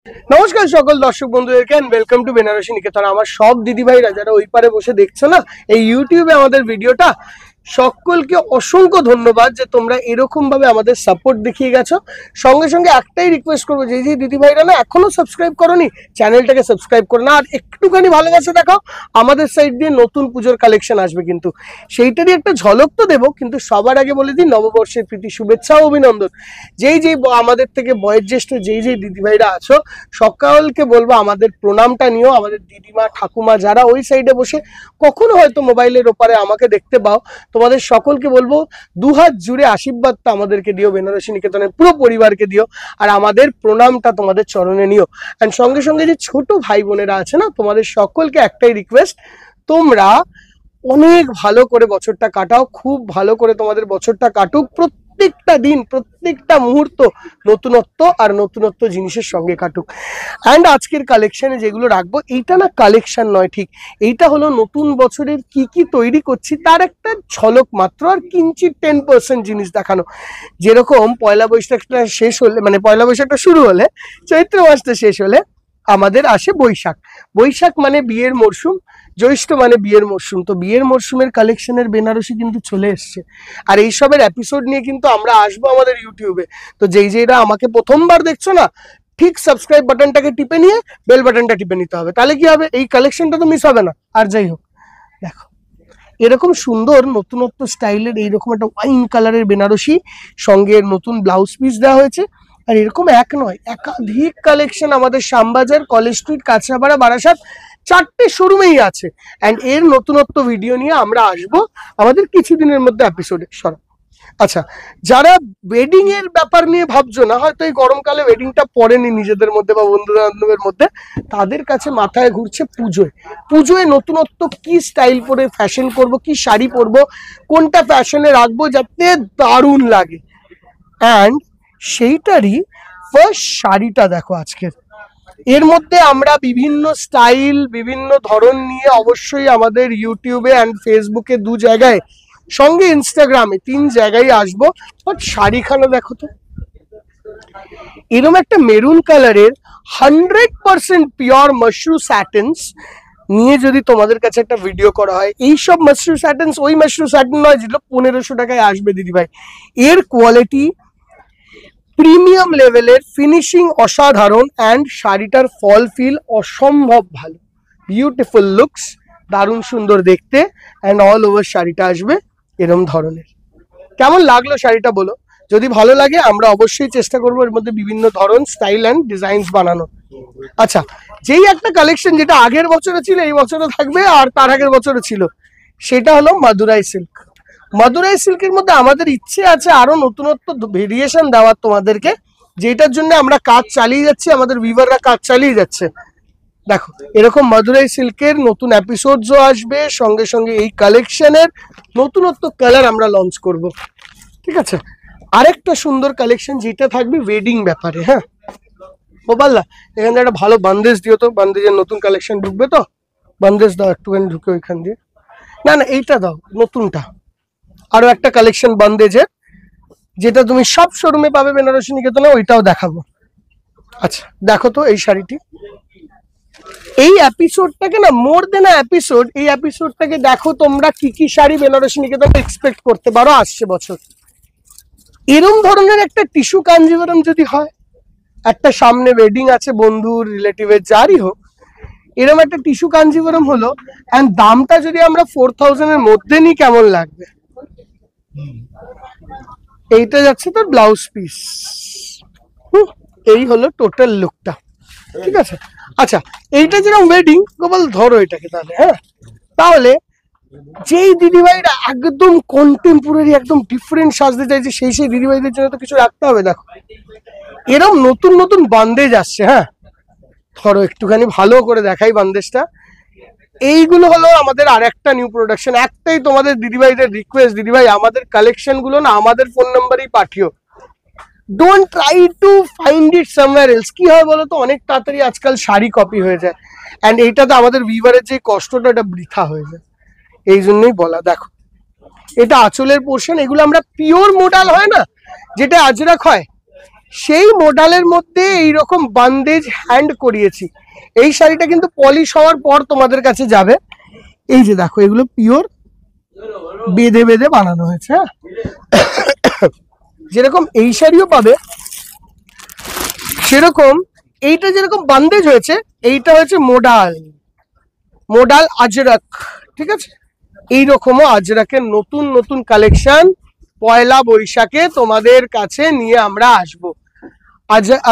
নমস্কার সকল দর্শক বন্ধুদেরকে এন্ড ওয়েলকাম টু বেনারসি নিকেতন। আমার সব দিদি ভাইরা যারা ওই পারে বসে দেখছো না এই ইউটিউবে আমাদের ভিডিওটা, সকলকে অসংখ্য ধন্যবাদ যে তোমরা এরকম ভাবে আমাদের সাপোর্ট দেখিয়ে গেছো। সঙ্গে সঙ্গে একটাই রিকোয়েস্ট করবো, যে দিদি ভাইরা না এখনো সাবস্ক্রাইব করোনি, চ্যানেলটাকে সাবস্ক্রাইব করো না, আর একটুখানি ভালোবাসা দেখাও। আমাদের সাইড দিয়ে নতুন পুজোর কালেকশন আসবে, কিন্তু সেইটারই একটা ঝলক তো দেবো। কিন্তু সবার আগে বলে দিই, নববর্ষের প্রীতি শুভেচ্ছা ও অভিনন্দন। যেই আমাদের থেকে বয়োজ্যেষ্ঠ যেই দিদি ভাইরা আছো, সকলকে বলবো আমাদের প্রণামটা নিও। আমাদের দিদিমা ঠাকুমা যারা ওই সাইডে বসে কখনো হয়তো মোবাইলের ওপারে আমাকে দেখতে পাও, তোমাদের সকলকে বলবো দুহাত জুড়ে আশীর্বাদটা আমাদেরকে দিও, বেনারসি নিকেতনের পুরো পরিবারকে দিও, আর আমাদের প্রণামটা তোমাদের চরণে নিও। এন্ড সঙ্গে সঙ্গে যে ছোট ভাই বোনেরা আছে না, তোমাদের সকলকে একটাই রিকোয়েস্ট, তোমরা অনেক ভালো করে বছরটা কাটাও, খুব ভালো করে তোমাদের বছরটা কাটুক। প্রত্যেকটা দিন প্রত্যেকটা মুহূর্ত নতুনত্ব আর নতুনত্ব জিনিসের সঙ্গে কাটুক। অ্যান্ড আজকের কালেকশনে যেগুলো রাখবো, এইটা না কালেকশন নয়, ঠিক এইটা হলো নতুন বছরের কি কি তৈরি করছি তার একটা ঝলক মাত্র, আর কিঞ্চিত 10% জিনিস দেখানো। যেরকম পয়লা বৈশাখটা শেষ হলে, মানে পয়লা বৈশাখটা শুরু হলে, চৈত্র মাসটা শেষ হলে আমাদের আসে বৈশাখ। বৈশাখ মানে বিয়ের মরশুম, জ্যৈষ্ঠ মানে বিয়ের মরশুম। তো বিয়ের মরশুমের কালেকশনের বেনারসি কিন্তু চলে এসছে, আর এইসবের এপিসোড নিয়ে কিন্তু আমরা আসবো আমাদের ইউটিউবে। তো যেইরা আমাকে প্রথমবার দেখছো না, ঠিক সাবস্ক্রাইব বাটনটাকে টিপে নিয়ে বেল বাটনটা টিপে নিতে হবে, তাহলে কি হবে, এই কালেকশনটা তো মিস হবে না। আর যাই হোক, দেখো এরকম সুন্দর নতুনত্ব স্টাইলের এইরকম একটা ওয়াইন কালারের বেনারসি, সঙ্গে নতুন ব্লাউজ পিস দেওয়া হয়েছে। আর এরকম এক নয়, একাধিক কালেকশন আমাদের শ্যামবাজার, কলেজ স্ট্রিট, কাঁচরাপাড়া, বারাসাত, 4টে শোরুমেই আছে। অ্যান্ড এর নতুনত্ব ভিডিও নিয়ে আমরা আসবো আমাদের কিছুদিনের মধ্যে এপিসোডে। আচ্ছা, যারা ওয়েডিং এর ব্যাপার নিয়ে ভাবছো না, হয়তো এই গরমকালে ওয়েডিংটা পড়েনি নিজেদের মধ্যে বা বন্ধু বান্ধবের মধ্যে, তাদের কাছে মাথায় ঘুরছে পুজোয় নতুনত্ব কি স্টাইল পরে ফ্যাশন করব, কি শাড়ি পরবো, কোনটা ফ্যাশনে রাখবো যাতে দারুণ লাগে। অ্যান্ড সেইটারই ফার্স্ট শাড়িটা দেখো আজকের। এর মধ্যে আমরা বিভিন্ন স্টাইল, বিভিন্ন ধরন নিয়ে অবশ্যই আমাদের ইউটিউবে অ্যান্ড ফেসবুকে 2 জায়গায়, সঙ্গে ইনস্টাগ্রামে 3 জায়গায় আসবো। বাট শাড়িখানা দেখো তো, এরকম একটা মেরুন কালারের 100% পিওর মাশরু স্যাটেন্স নিয়ে যদি তোমাদের কাছে একটা ভিডিও করা হয়, এইসব মাশরু স্যাটেন্স ওই মাশরু স্যাটেন নয় যেগুলো 1500 টাকায় আসবে দিদিভাই। এর কোয়ালিটি প্রিমিয়াম লেভেলের, ফিনিশিং অসাধারণ, অ্যান্ড শাড়িটার ফল ফিল অসম্ভব ভালো, বিউটিফুল লুকস, দারুণ সুন্দর দেখতে। অ্যান্ড অল ওভার শাড়িটা আসবে এরম ধরনের। কেমন লাগলো শাড়িটা বলো? যদি ভালো লাগে আমরা অবশ্যই চেষ্টা করবো এর মধ্যে বিভিন্ন ধরন, স্টাইল অ্যান্ড ডিজাইনস বানানো। আচ্ছা, যেই একটা কালেকশন যেটা আগের বছরে ছিল, এই বছরে থাকবে, আর তার আগের বছরে ছিল, সেটা হলো মাদুরাই সিল্ক। মাদুরাই সিল্কের মধ্যে আমাদের ইচ্ছে আছে আরো নতুনত্ব ভেরিয়েশন দেওয়ার তোমাদেরকে, যেটার জন্য আমরা কাজ চালিয়ে যাচ্ছি, আমাদের ভিভাররা কাজ চালিয়ে যাচ্ছে। দেখো এরকম মাদুরাই সিল্কের নতুন এপিসোডসও আসবে, সঙ্গে সঙ্গে এই কালেকশনের নতুনত্ব কালার আমরা লঞ্চ করব। ঠিক আছে, আরেকটা সুন্দর কালেকশন যেটা থাকবে ওয়েডিং ব্যাপারে। হ্যাঁ গোপাল্লা, এখানে একটা ভালো বান্দেজ দিও তো, বান্দেজের নতুন কালেকশন ঢুকবে তো, বান্দেজ দাও একটুখানি ঢুকে ওইখান দিয়ে। না না, এইটা দাও নতুনটা, আরো একটা কালেকশন বান্দেজের, যেটা তুমি সব শোরুমে পাবে বেনারসি নিকেতনে, ওইটাও দেখাবো। আচ্ছা দেখো তো এই শাড়িটি, এই এপিসোডটাকে না, মোর দেন এপিসোড, এই এপিসোডটাকে দেখো তোমরা কি কি শাড়ি বেনারসি নিকেতনে এক্সপেক্ট করতে পারো আসছে বছর। এরম ধরনের একটা টিস্যু কাঞ্জিভরম যদি হয়, একটা সামনে ওয়েডিং আছে বন্ধুর, রিলেটিভের, যারই হোক, এরকম একটা টিস্যু কাঞ্জিভরম হলো, এন্ড দামটা যদি আমরা 4000 এর মধ্যে নিই, কেমন লাগবে? এইটা যাচ্ছে তোর ব্লাউজ পিস, এই হলো টোটাল লুকটা। ঠিক আছে, আচ্ছা এইটা যেরকম ওয়েডিং, গোপাল ধরো এটাকে তাহলে। হ্যাঁ, তাহলে যেই দিদিভাইরা একদম কন্টেম্পোরারি, একদম ডিফারেন্ট সাজতে চাইছে, সেই দিদিভাইদের জন্য তো কিছু রাখতে হবে। দেখো এরকম নতুন নতুন বান্দেজ আসছে। হ্যাঁ ধরো একটুখানি ভালো করে দেখাই বান্দেজটা। এইগুলো হলো আমাদের আর একটা নিউ প্রোডাকশন। একটাই তোমাদের দিদিভাইদের রিকোয়েস্ট, দিদিভাই আমাদের কালেকশন গুলো না আমাদের ফোন নাম্বারেই পাঠিও, don't try to find it somewhere else. কি হয় বলো তো, অনেক তাড়াতাড়ি আজকাল শাড়ি কপি হয়ে যায়, অ্যান্ড এইটাতে আমাদের ভিভারের যে কষ্টটা, এটা বৃথা হয়ে যায়। এই জন্যই বলা। দেখো এটা আঁচলের পোর্শন, এগুলো আমরা পিওর মোডাল হয় না, যেটা আজরাক হয়, সেই মডেলের মধ্যে এইরকম বান্দেজ হ্যান্ড করিয়েছি। এই শাড়িটা কিন্তু পলিশ হওয়ার পর তোমাদের কাছে যাবে। এই যে দেখো, এগুলো পিওর বেঁধে বেঁধে বানানো হয়েছে। হ্যাঁ, যেরকম এই শাড়িও পাবে, সেরকম এইটা যেরকম বান্দেজ হয়েছে, এইটা হচ্ছে মোডাল আজরাক। ঠিক আছে, এইরকমও আজরাকের নতুন নতুন কালেকশন পয়লা বৈশাখে তোমাদের কাছে নিয়ে আমরা আসবো।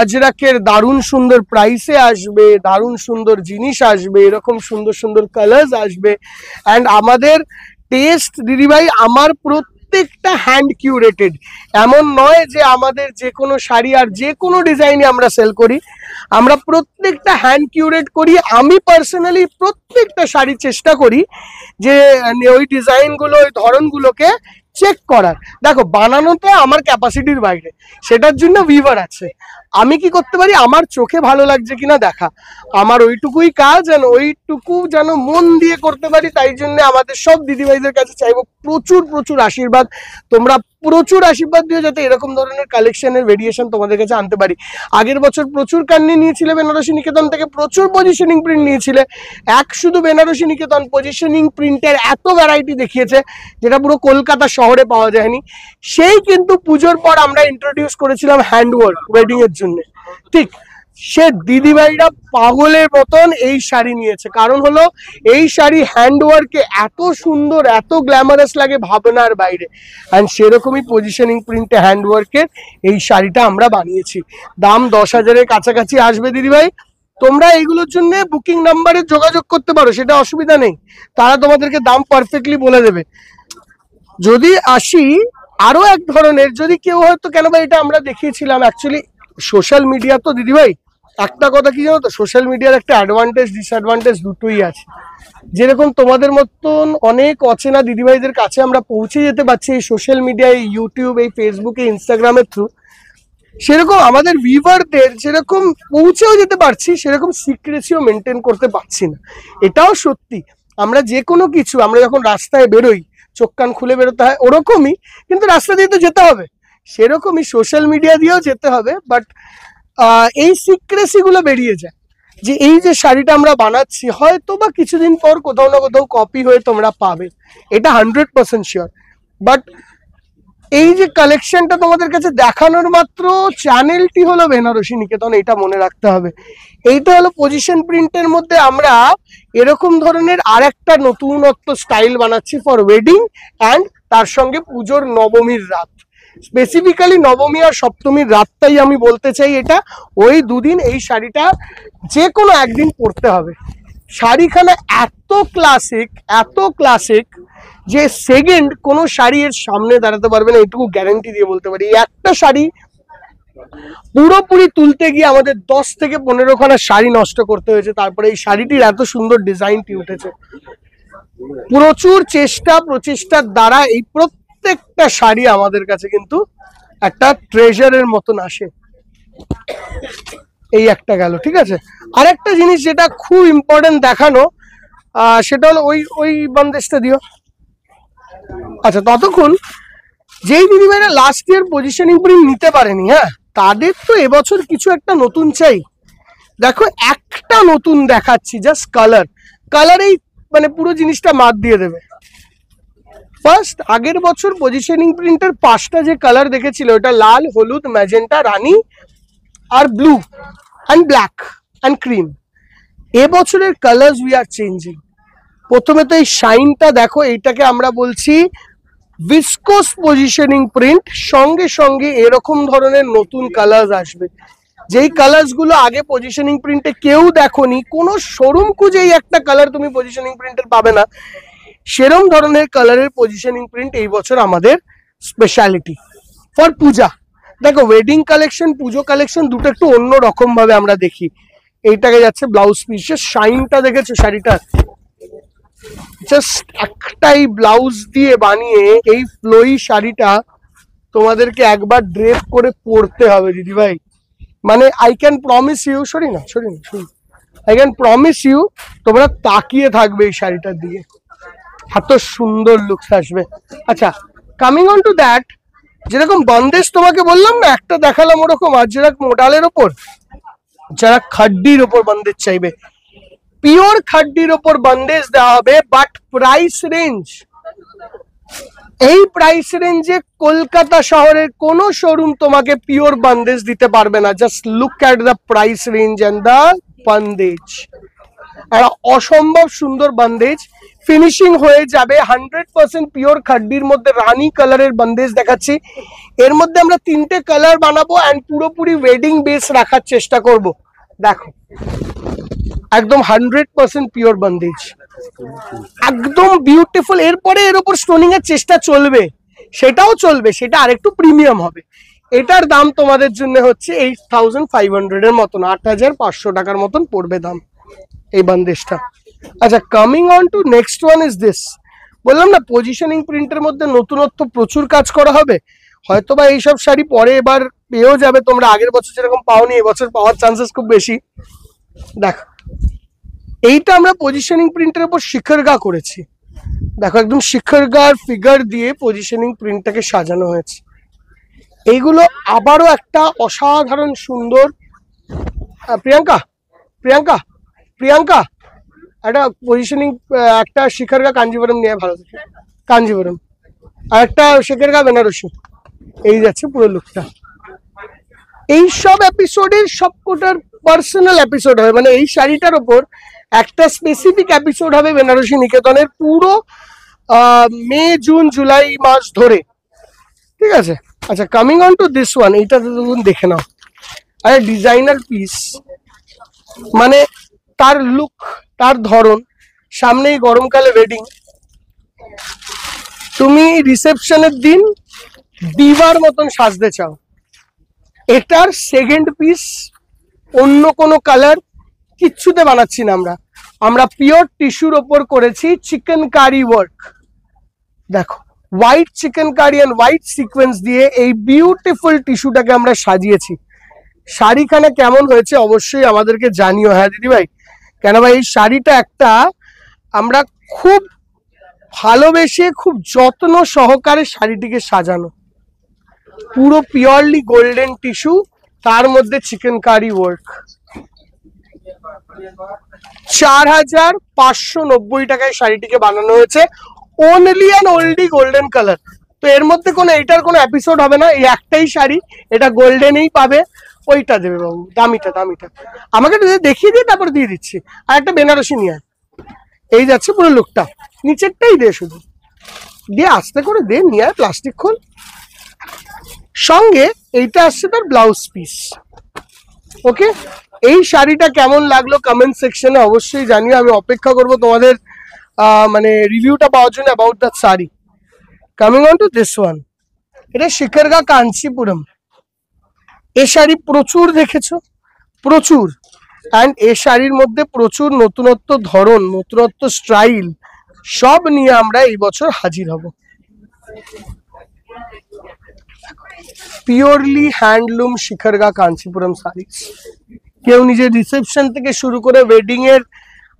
আজরাকের দারুণ সুন্দর প্রাইসে আসবে, দারুণ সুন্দর জিনিস আসবে, এরকম সুন্দর সুন্দর কালার্স আসবে। অ্যান্ড আমাদের টেস্ট দিদিভাই, আমার প্রত্যেকটা হ্যান্ড কিউরেটেড। এমন নয় যে আমাদের যে কোনো শাড়ি আর যে কোনো ডিজাইনে আমরা সেল করি, আমরা প্রত্যেকটা হ্যান্ড কিউরেট করি। আমি পার্সোনালি প্রত্যেকটা শাড়ি চেষ্টা করি যে ওই ডিজাইনগুলো, ওই ধরনগুলোকে চেক করার। দেখো, বানানোটা আমার ক্যাপাসিটির বাইরে, সেটার জন্য উইভার আছে। আমি কি করতে পারি, আমার চোখে ভালো লাগছে কিনা দেখা, আমার ওইটুকুই কাজ, আর ওইটুকু যেন মন দিয়ে করতে পারি। তাই জন্য আমাদের সব দিদিভাইদের কাছে চাইবো প্রচুর প্রচুর আশীর্বাদ। তোমরা প্রচুর আশীর্বাদ দিও যাতে এরকম ধরনের কালেকশনের ভেরিয়েশন তোমাদের কাছে আনতে পারি। আগের বছর প্রচুর কান্নি নিয়েছিলে বেনারসি নিকেতন থেকে, প্রচুর পজিশনিং প্রিন্ট নিয়েছিলে। শুধু বেনারসি নিকেতন পজিশনিং প্রিন্টের এত ভ্যারাইটি দেখিয়েছে যেটা পুরো কলকাতা শহরে পাওয়া যায়নি। সেই কিন্তু পুজোর পর আমরা ইন্ট্রোডিউস করেছিলাম হ্যান্ডওয়ার্ক ওয়েডিং এর জন্য। ঠিক, সে দিদিভাইরা পাগলের মতন এই শাড়ি নিয়েছে। কারণ হলো এই শাড়ি হ্যান্ডওয়ার্কে এত সুন্দর, এত গ্ল্যামারাস লাগে ভাবনার বাইরে। অ্যান্ড সেরকমই পজিশনিং প্রিন্টে হ্যান্ডওয়ার্কের এই শাড়িটা আমরা বানিয়েছি। দাম 10,000-এর কাছাকাছি আসবে দিদিভাই। তোমরা এইগুলোর জন্য বুকিং নাম্বারে যোগাযোগ করতে পারো, সেটা অসুবিধা নেই। তারা তোমাদেরকে দাম পারফেক্টলি বলে দেবে। যদি আসি আরো এক ধরনের, যদি কেউ হয়তো, কেন ভাই এটা আমরা দেখিয়েছিলাম অ্যাকচুয়ালি সোশ্যাল মিডিয়া তো দিদিভাই, একটা কথা কি জানো তো, সোশ্যাল মিডিয়ার একটা অ্যাডভান্টেজ ডিসঅ্যাডভান্টেজ দুটোই আছে। যেরকম তোমাদের মতন অনেক অচেনা দিদিভাইদের কাছে আমরা পৌঁছে যেতে পারছি এই সোশ্যাল মিডিয়ায়, ইউটিউব, এই ফেসবুকে, ইনস্টাগ্রামের থ্রু, সেরকম আমাদের ভিউয়ারদের যেরকম পৌঁছেও যেতে পারছি, সেরকম সিক্রেসিও মেনটেন করতে পারছি না। এটাও সত্যি। আমরা যে কোনো কিছু, আমরা যখন রাস্তায় বেরোই চোখ কান খুলে বেরোতে হয়, ওরকমই কিন্তু রাস্তা দিয়ে তো যেতে হবে, সেরকমই সোশ্যাল মিডিয়া দিয়েও যেতে হবে। বাট এই সিক্রেসি গুলো বেরিয়ে যায় যে এই যে শাড়িটা আমরা বানাচ্ছি, হয়তো বা কিছুদিন পর কোথাও না কোথাও কপি হয়ে তোমরা পাবে, এটা 100% শিওর। বাট এই যে কালেকশনটা তোমাদের কাছে দেখানোর মাত্র চ্যানেলটি হলো বেনারসি নিকেতন, এটা মনে রাখতে হবে। এইটা হলো পজিশন প্রিন্টের মধ্যে আমরা এরকম ধরনের আরেকটা নতুনত্ব স্টাইল বানাচ্ছি ফর ওয়েডিং, অ্যান্ড তার সঙ্গে পুজোর নবমীর রাত, স্পেসিফিক্যালি নবমী আর সপ্তমীর রাতটাই আমি বলতে চাই। এটা ওই দুদিন এই শাড়িটা যে কোনো একদিন পরতে হবে। শাড়িখানা এত ক্লাসিক যে সেকেন্ড কোনো শাড়ি এর সামনে দাঁড়াতে পারবে না, এটুকু গ্যারান্টি দিয়ে বলতে পারি। একটা শাড়ি পুরোপুরি তুলতে গিয়ে আমাদের 10 থেকে 15 খানা শাড়ি নষ্ট করতে হয়েছে, তারপরে এই শাড়িটির এত সুন্দর ডিজাইনটি উঠেছে। প্রচুর প্রচেষ্টার দ্বারা এই প্রত্যেকটা শাড়ি আমাদের কাছে কিন্তু একটা ট্রেজারের মতন আসে। এই একটা গেল, ঠিক আছে। আরেকটা জিনিস যেটা খুব ইম্পর্টেন্ট দেখানো, সেটা হলো ওই বন্দেজটা দিও। আচ্ছা, ততক্ষণ যেই দিদিভাইরা লাস্ট ইয়ার পজিশনিং প্রিন্ট নিতে পারেনি, হ্যাঁ, তাদের তো এবছর কিছু একটা নতুন চাই। দেখো, একটা নতুন দেখাচ্ছি, জাস্ট কালারেই মানে পুরো জিনিসটা মাত দিয়ে দেবে। ফার্স্ট, আগের বছর পজিশনিং প্রিন্টের 5টা যে কালার দেখেছিল, ওটা লাল, হলুদ, ম্যাজেন্টা, রানী আর blue and black and cream. এবছরের কালার্স উই আর চেঞ্জিং। প্রথমে তো এই শাইনটা দেখো, এইটাকে আমরা বলছি ভিসকোস পজিশনিং প্রিন্ট। সঙ্গে সঙ্গে এরকম ধরনের নতুন কালার্স আসবে, যেই কালার্স গুলো আগে পজিশনিং প্রিন্টে কেউ দেখোনি। কোনো শোরুম খুঁজেই একটা কালার তুমি পজিশনিং প্রিন্টের পাবে না, সেরম ধরনের কালারের পজিশনিং প্রিন্ট এই বছর আমাদের স্পেশালিটি ফর পূজা। দেখো, ওয়েডিং কালেকশন, পুজো কালেকশন দুটো একটু অন্য রকম ভাবে আমরা দেখি। এইটাকে যাচ্ছে ব্লাউজ পিসের শাইনটা দেখেছো শাড়িটা, জাস্ট একটাই ব্লাউজ দিয়ে বানিয়ে এই ফ্লোই শাড়িটা তোমাদেরকে একবার ড্রেপ করে পরতে হবে দিদিভাই। মানে I can promise you, I can promise you, তোমরা তাকিয়ে থাকবে এই শাড়িটার দিকে, এত সুন্দর লুকস আসবে। আচ্ছা, কামিং অন টু দ্যাট, যেরকম বন্দেজ তোমাকে বললাম না, একটা দেখালাম ওরকম, আর যেরকম মোডালের ওপর, যারা খাড্ডির ওপর বন্দেজ চাইবে, পিওর খাড্ডির ওপর বন্দেজ দেওয়া হবে। বাট প্রাইস রেঞ্জ, এই প্রাইস রেঞ্জে কলকাতা শহরের কোন শোরুম তোমাকে পিওর বন্দেজ দিতে পারবে না। Just look at the price range and the bandhej. আর অসম্ভব সুন্দর বন্দেজ, ফিনিশিং হয়ে যাবে 100% পিওর খাড্ডির মধ্যে। রানী কালারের বন্দেজ দেখাচ্ছি, এর মধ্যে আমরা 3টে কালার বানাবো এন্ড পুরোপুরি ওয়েডিং বেস রাখার চেষ্টা করব। দেখো একদম 100% পিওর বন্দেজ, একদম বিউটিফুল। এরপরে এর উপর স্টোনিং এর চেষ্টা চলবে, সেটাও চলবে, সেটা আরেকটু প্রিমিয়াম হবে। এটার দাম তোমাদের জন্য হচ্ছে 8500 এর মতন, 8500 টাকার মতন পড়বে দাম এই বন্দেজটা। আচ্ছা, coming on to next one is this. বললাম না পজিশনিং প্রিন্টের মধ্যে নতুনত্ব প্রচুর কাজ করা হবে। হয়তোবা এইসব শাড়ি পরে এবার পেয়েও যাবে তোমরা, আগের বছর যেরকম পাওনি এবছর পাওয়ার চান্সেস খুব বেশি। দেখো এইটা আমরা পজিশনিং প্রিন্টের উপর শিখরগা করেছি। দেখো একদম শিখরগার ফিগার দিয়ে পজিশনিং প্রিন্টটাকে সাজানো হয়েছে। এইগুলো আবারও একটা অসাধারণ সুন্দর, প্রিয়াঙ্কা প্রিয়াঙ্কা প্রিয়াঙ্কা একটা পজিশনিং, একটা শিখরগা কাঞ্জিভরম নিয়ে ভালো থাকে, কাঞ্জিভরম, আর একটা শিখরগা বেনারসি, এই যাচ্ছে পুরো লুকটা। এইসব এপিসোডের সবকটার পার্সোনাল এপিসোড হবে, মানে এই শাড়িটার ওপর একটা স্পেসিফিক এপিসোড হবে বেনারসি নিকেতনের পুরো মে জুন জুলাই মাস ধরে, ঠিক আছে। আচ্ছা, coming on to this one, এইটাতে তুমি দেখে নাও, আরে ডিজাইনার পিস, মানে তার লুক, তার ধরন, সামনেই গরমকালে ওয়েডিং, তুমি রিসেপশনের দিন দিবার মতন সাজতে চাও, এটার সেকেন্ড পিস অন্য কোনো কালার কিচ্ছুতে বানাচ্ছি না আমরা পিওর টিস্যুর ওপর করেছি চিকেন কারি ওয়ার্ক। দেখো white chikankari and white sequence দিয়ে এই বিউটিফুল টিস্যুটাকে আমরা সাজিয়েছি। শাড়িখানা কেমন হয়েছে অবশ্যই আমাদেরকে জানিও। হ্যাঁ দিদি ভাই, কেন ভাই এই শাড়িটা একটা আমরা খুব ভালোবেসে খুব যত্ন সহকারে শাড়িটিকে সাজানো, পুরো পিওরলি গোল্ডেন টিস্যু, তার মধ্যে চিকেন কারি ওয়ার্ক। 4590 টাকায় শাড়িটিকে বানানো হয়েছে, only and only golden colour. তো এর মধ্যে কোনো এটার কোনো এপিসোড হবে না, এই একটাই শাড়ি, এটা গোল্ডেনেই পাবে। ওইটা দেবে বাবু, দামিটা দামিটা আমাকে দেখিয়ে দিয়ে তারপর দিয়ে দিচ্ছি। আর একটা বেনারসি নিয়ে, এই যাচ্ছে পুরো লুকটা, নিচেরটাই দে, শুধু দিয়ে আস্তে করে দে, নিয়ে প্লাস্টিক খোল। সঙ্গে এইটা আসছে তার ব্লাউজ পিস। ওকে, এই শাড়িটা কেমন লাগলো কমেন্ট সেকশনে অবশ্যই জানিও। আমি অপেক্ষা করব তোমাদের মানে রিভিউটা পাওয়ার জন্য about that sari. Coming on to this one, এটা শিখরগা কাঞ্চিপুরম। এ শাড়ি প্রচুর দেখেছো, প্রচুর, অ্যান্ড এ শাড়ির মধ্যে প্রচুর নতুনত্ব ধরন, নতুনত্ব স্টাইল সব নিয়ে আমরা এই বছর হাজির হব। পিওরলি হ্যান্ডলুম শিখরগা কাঞ্চিপুরম শাড়ি। কেউ নিজের রিসেপশন থেকে শুরু করে ওয়েডিং এর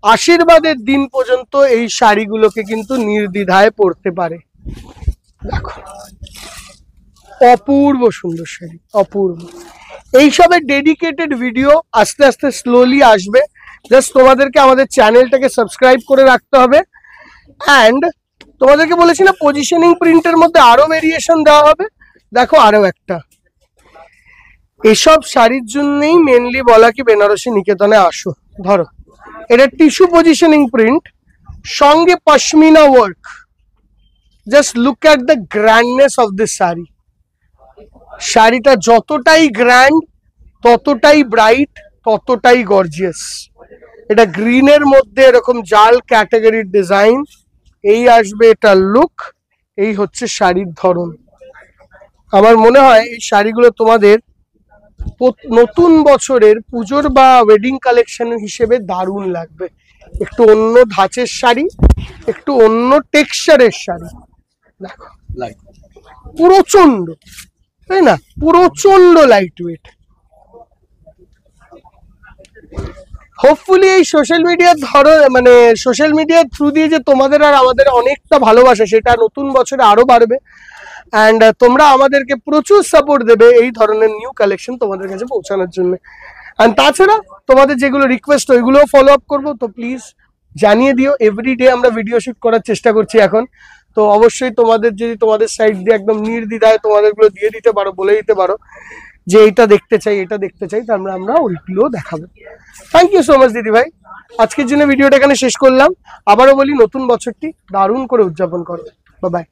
আশীর্বাদের দিন পর্যন্ত এই শাড়িগুলোকে কিন্তু নির্দ্বিধায় পরতে পারে। দেখো অপূর্ব সুন্দর শাড়ি, অপূর্ব। এইসবের ডেডিকেটেড ভিডিও আস্তে আস্তে স্লোলি আসবে। জাস্ট তোমাদেরকে আমাদের চ্যানেলটাকে সাবস্ক্রাইব করে রাখতে হবে। অ্যান্ড তোমাদেরকে বলেছি না পজিশনিং প্রিন্টের মধ্যে আরো ভেরিয়েশন দেওয়া হবে। দেখো আরো একটা, এসব শাড়ির জন্যই মেনলি বলা কি বেনারসি নিকেতনে আসো। ধরো এটা টিস্যু পজিশনিং প্রিন্ট, সঙ্গে pashmina work. Just look at the grandness of this sari. শাড়িটা যতটাই গ্র্যান্ড, ততটাই ব্রাইট, ততটাই গর্জিয়াস। এটা গ্রিনের মধ্যে এরকম জাল ক্যাটাগরির ডিজাইন, এই আসবে এটা লুক, এই হচ্ছে শাড়ির ধরন। আমার মনে হয় এই শাড়িগুলো তোমাদের নতুন বছরের পুজোর বা ওয়েডিং কালেকশন হিসেবে দারুণ লাগবে। একটু অন্য ধাঁচের শাড়ি, একটু অন্য টেক্সচারের শাড়ি। দেখো প্রচন্ড, তাই না, প্রচন্ড লাইট ওয়েট। হোপফুলি এই সোশ্যাল মিডিয়ার ধরো, মানে সোশ্যাল মিডিয়ার থ্রু দিয়ে যে তোমাদের আর আমাদের অনেকটা ভালোবাসা, সেটা নতুন বছরে আরো বাড়বে। অ্যান্ড তোমরা আমাদেরকে প্রচুর সাপোর্ট দেবে এই ধরনের নিউ কালেকশন তোমাদের কাছে পৌঁছানোর জন্য। অ্যান্ড তাছাড়া তোমাদের যেগুলো রিকোয়েস্ট ওইগুলোও ফলো আপ করবো, তো প্লিজ জানিয়ে দিও। এভরিডে আমরা ভিডিও শুট করার চেষ্টা করছি এখন, তো অবশ্যই তোমাদের যদি তোমাদের সাইড দিয়ে একদম নির্দ্বিধায় তোমাদেরগুলো দিয়ে দিতে পারো, বলে দিতে পারো যে এটা দেখতে চাই, এটা দেখতে চাই, তারপরে আমরা ওইগুলো দেখাবো। থ্যাংক ইউ সো মাচ দিদি ভাই। আজকের জন্য ভিডিওটা এখানে শেষ করলাম। আবারও বলি, নতুন বছরটি দারুণ করে উদযাপন করো। Bye bye.